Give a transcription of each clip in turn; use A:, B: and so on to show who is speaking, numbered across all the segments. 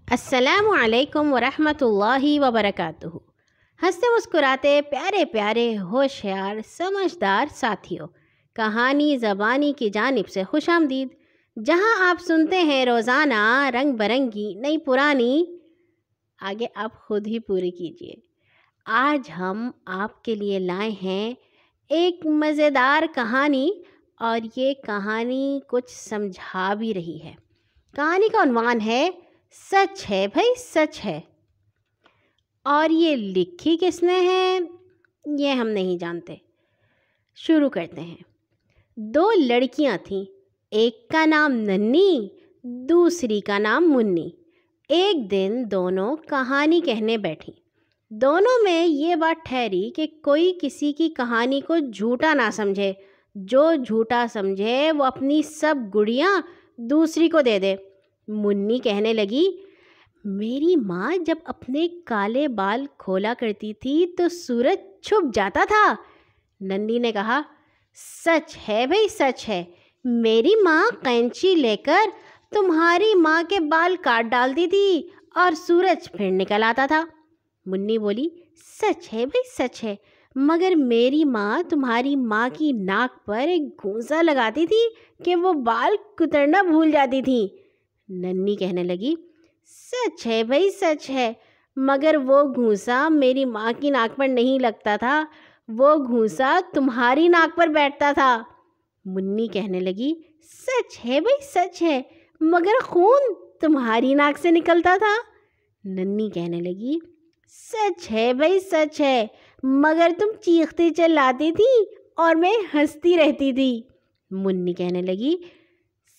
A: السلام علیکم ورحمۃ اللہ وبرکاتہ۔ ہنستے مسکراتے پیارے پیارے ہوشیار سمجھدار ساتھیوں، کہانی زبانی کی جانب سے خوش آمدید، جہاں آپ سنتے ہیں روزانہ رنگ برنگی نئی پرانی۔ آگے آپ خود ہی پوری کیجیے۔ آج ہم آپ کے لیے لائے ہیں ایک مزیدار کہانی، اور یہ کہانی کچھ سمجھا بھی رہی ہے۔ کہانی کا عنوان ہے سچ ہے بھائی سچ ہے، اور یہ لکھی کس نے ہے یہ ہم نہیں جانتے۔ شروع کرتے ہیں۔ دو لڑکیاں تھیں، ایک کا نام ننھی، دوسری کا نام منی۔ ایک دن دونوں کہانی کہنے بیٹھیں۔ دونوں میں یہ بات ٹھہری کہ کوئی کسی کی کہانی کو جھوٹا نہ سمجھے، جو جھوٹا سمجھے وہ اپنی سب گڑیاں دوسری کو دے دے۔ منی کہنے لگی، میری ماں جب اپنے کالے بال کھولا کرتی تھی تو سورج چھپ جاتا تھا۔ ننھی نے کہا، سچ ہے بھائی سچ ہے، میری ماں قینچی لے کر تمہاری ماں کے بال کاٹ ڈالتی تھی اور سورج پھر نکل آتا تھا۔ منی بولی، سچ ہے بھائی سچ ہے، مگر میری ماں تمہاری ماں کی ناک پر ایک گھونسا لگاتی تھی کہ وہ بال کترنا بھول جاتی تھی۔ ننھی کہنے لگی، سچ ہے بھائی سچ ہے، مگر وہ گھونسا میری ماں کی ناک پر نہیں لگتا تھا، وہ گھونسا تمہاری ناک پر بیٹھتا تھا۔ منی کہنے لگی، سچ ہے بھائی سچ ہے، مگر خون تمہاری ناک سے نکلتا تھا۔ ننھی کہنے لگی، سچ ہے بھائی سچ ہے، مگر تم چیختی چلاتی تھی اور میں ہنستی رہتی تھی۔ منی کہنے لگی،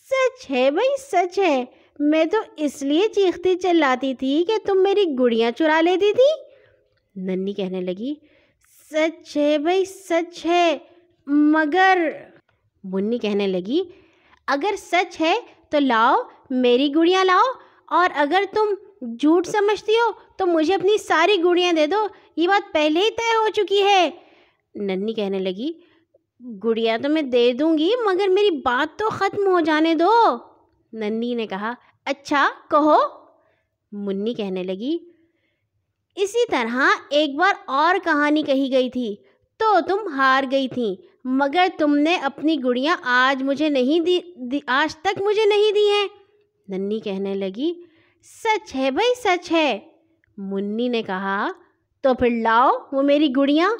A: سچ ہے بھائی سچ ہے، میں تو اس لیے چیختی چلاتی تھی کہ تم میری گڑیاں چرا لیتی تھی۔ ننھی کہنے لگی، سچ ہے بھائی سچ ہے، مگر منی کہنے لگی، اگر سچ ہے تو لاؤ میری گڑیاں لاؤ، اور اگر تم جھوٹ سمجھتی ہو تو مجھے اپنی ساری گڑیاں دے دو، یہ بات پہلے ہی طے ہو چکی ہے۔ ننھی کہنے لگی، گڑیاں تو میں دے دوں گی، مگر میری بات تو ختم ہو جانے دو۔ ننھی نے کہا، اچھا کہو۔ منی کہنے لگی، اسی طرح ایک بار اور کہانی کہی گئی تھی تو تم ہار گئی تھیں، مگر تم نے اپنی گڑیاں آج تک مجھے نہیں دی ہیں۔ ننھی کہنے لگی، سچ ہے بھائی سچ ہے۔ منی نے کہا، تو پھر لاؤ وہ میری گڑیاں۔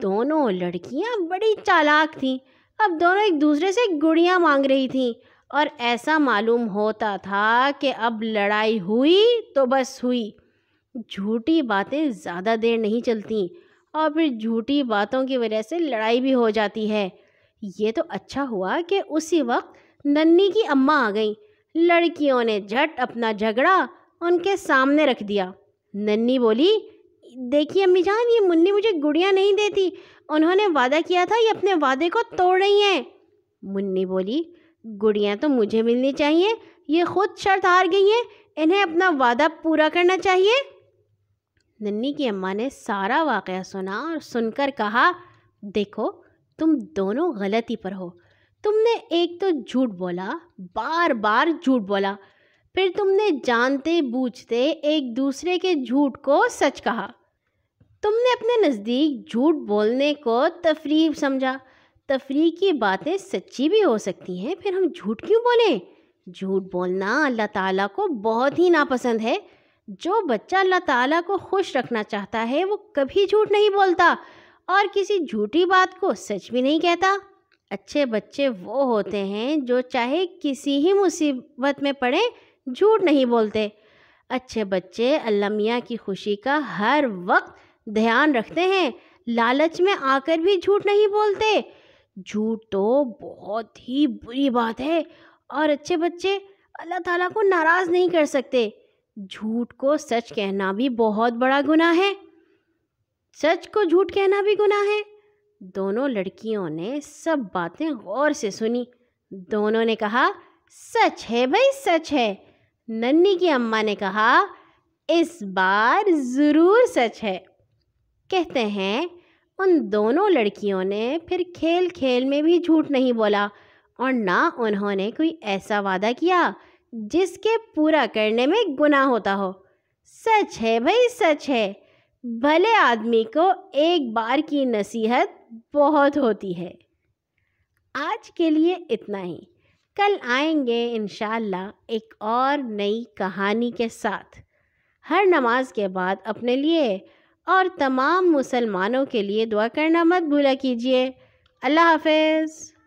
A: دونوں لڑکیاں بڑی چالاک تھیں، اب دونوں ایک دوسرے سے گڑیاں مانگ رہی تھیں، اور ایسا معلوم ہوتا تھا کہ اب لڑائی ہوئی تو بس ہوئی۔ جھوٹی باتیں زیادہ دیر نہیں چلتیں، اور پھر جھوٹی باتوں کی وجہ سے لڑائی بھی ہو جاتی ہے۔ یہ تو اچھا ہوا کہ اسی وقت ننھی کی اماں آ گئیں۔ لڑکیوں نے جھٹ اپنا جھگڑا ان کے سامنے رکھ دیا۔ ننھی بولی، دیکھیے امی جان، یہ منی مجھے گڑیاں نہیں دیتی، انہوں نے وعدہ کیا تھا، یہ اپنے وعدے کو توڑ رہی ہیں۔ منی بولی، گڑیاں تو مجھے ملنی چاہیے، یہ خود شرط ہار گئی ہیں، انہیں اپنا وعدہ پورا کرنا چاہیے۔ ننھی کی اماں نے سارا واقعہ سنا اور سن کر کہا، دیکھو تم دونوں غلطی پر ہو، تم نے ایک تو جھوٹ بولا، بار بار جھوٹ بولا، پھر تم نے جانتے بوجھتے ایک دوسرے کے جھوٹ کو سچ کہا۔ تم نے اپنے نزدیک جھوٹ بولنے کو تفریح سمجھا۔ تفریح کی باتیں سچی بھی ہو سکتی ہیں، پھر ہم جھوٹ کیوں بولیں؟ جھوٹ بولنا اللہ تعالیٰ کو بہت ہی ناپسند ہے۔ جو بچہ اللہ تعالیٰ کو خوش رکھنا چاہتا ہے وہ کبھی جھوٹ نہیں بولتا، اور کسی جھوٹی بات کو سچ بھی نہیں کہتا۔ اچھے بچے وہ ہوتے ہیں جو چاہے کسی ہی مصیبت میں پڑیں جھوٹ نہیں بولتے۔ اچھے بچے اللہ میاں کی خوشی کا ہر وقت دھیان رکھتے ہیں، لالچ میں آ کر بھی جھوٹ نہیں بولتے۔ جھوٹ تو بہت ہی بری بات ہے، اور اچھے بچے اللہ تعالیٰ کو ناراض نہیں کر سکتے۔ جھوٹ کو سچ کہنا بھی بہت بڑا گناہ ہے، سچ کو جھوٹ کہنا بھی گناہ ہے۔ دونوں لڑکیوں نے سب باتیں غور سے سنی۔ دونوں نے کہا، سچ ہے بھائی سچ ہے۔ ننھی کی اماں نے کہا، اس بار ضرور سچ ہے۔ کہتے ہیں ان دونوں لڑکیوں نے پھر کھیل کھیل میں بھی جھوٹ نہیں بولا، اور نہ انہوں نے کوئی ایسا وعدہ کیا جس کے پورا کرنے میں گناہ ہوتا ہو۔ سچ ہے بھائی، سچ ہے، بھلے آدمی کو ایک بار کی نصیحت بہت ہوتی ہے۔ آج کے لیے اتنا ہی، کل آئیں گے انشاءاللہ ایک اور نئی کہانی کے ساتھ۔ ہر نماز کے بعد اپنے لیے اور تمام مسلمانوں کے لیے دعا کرنا مت بھولا کیجیے۔ اللہ حافظ۔